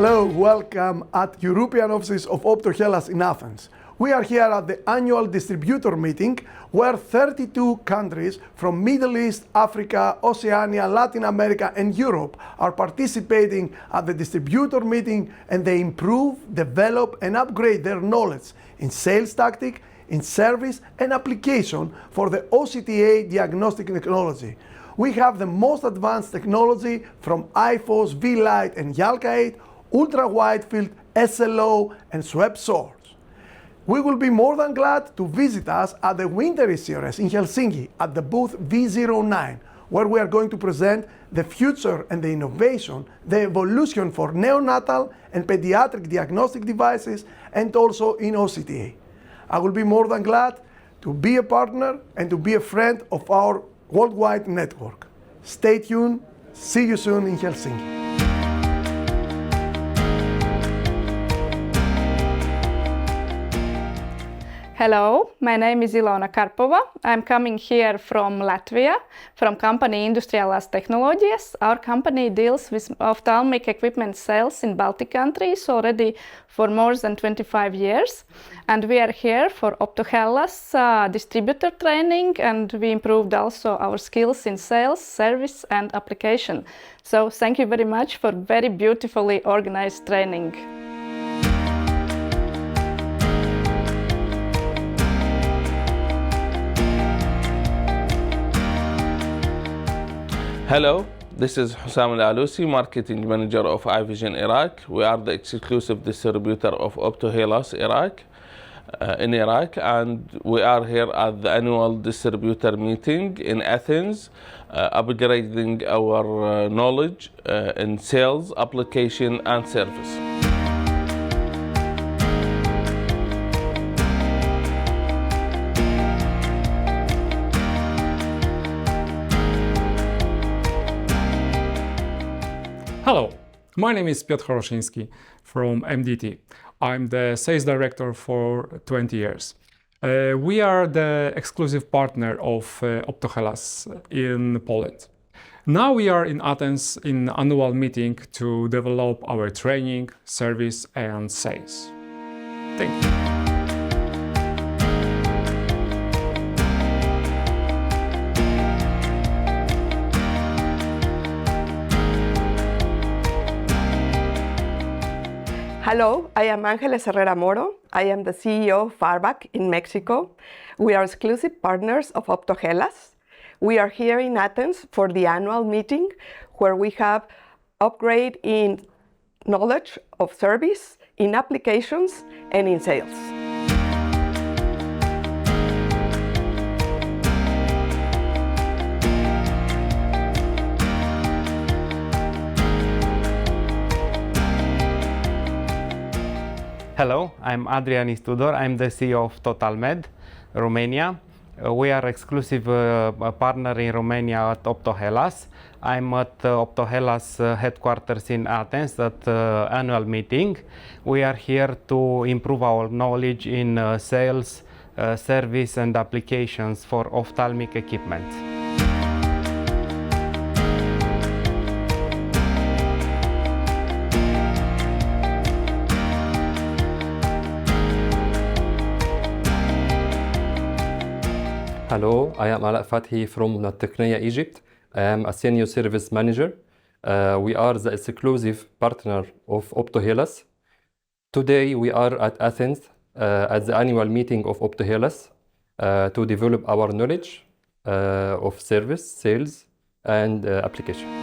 Hello, welcome at European offices of Optohellas in Athens. We are here at the annual Distributor meeting where 32 countries from Middle East, Africa, Oceania, Latin America and Europe are participating at the Distributor meeting, and they improve, develop and upgrade their knowledge in sales tactic, in service and application for the OCTA diagnostic technology. We have the most advanced technology from EYEFOS, V-Light and YALKAID, ultra-wide field SLO and swept source. We will be more than glad to visit us at the Winter Series in Helsinki at the booth V09, where we are going to present the future and the innovation, the evolution for neonatal and pediatric diagnostic devices, and also in OCTA. I will be more than glad to be a partner and to be a friend of our worldwide network. Stay tuned. See you soon in Helsinki. Hello, my name is Ilona Karpova. I'm coming here from Latvia, from company Optohellas Technologies. Our company deals with ophthalmic equipment sales in Baltic countries already for more than 25 years. And we are here for Optohellas distributor training, and we improved also our skills in sales, service and application. So thank you very much for very beautifully organized training. Hello, this is Hussam Al-Alusi, Marketing Manager of iVision Iraq. We are the exclusive distributor of Optohellas Iraq, in Iraq, and we are here at the annual distributor meeting in Athens, upgrading our knowledge in sales, application and service. Hello, my name is Piotr Horoszyński from MDT. I'm the sales director for 20 years. We are the exclusive partner of Optohellas in Poland. Now we are in Athens in annual meeting to develop our training, service and sales. Thank you. Hello, I am Ángeles Herrera Moro. I am the CEO of Farbac in Mexico. We are exclusive partners of Optohellas. We are here in Athens for the annual meeting where we have upgrade in knowledge of service, in applications and in sales. Hello, I'm Adrian Tudor. I'm the CEO of TotalMed, Romania. We are exclusive partner in Romania at Optohellas. I'm at Optohellas headquarters in Athens at annual meeting. We are here to improve our knowledge in sales, service and applications for ophthalmic equipment. Hello, I am Ala Fathi from Technia Egypt. I am a senior service manager. We are the exclusive partner of Optohellas. Today we are at Athens at the annual meeting of Optohellas to develop our knowledge of service, sales and application.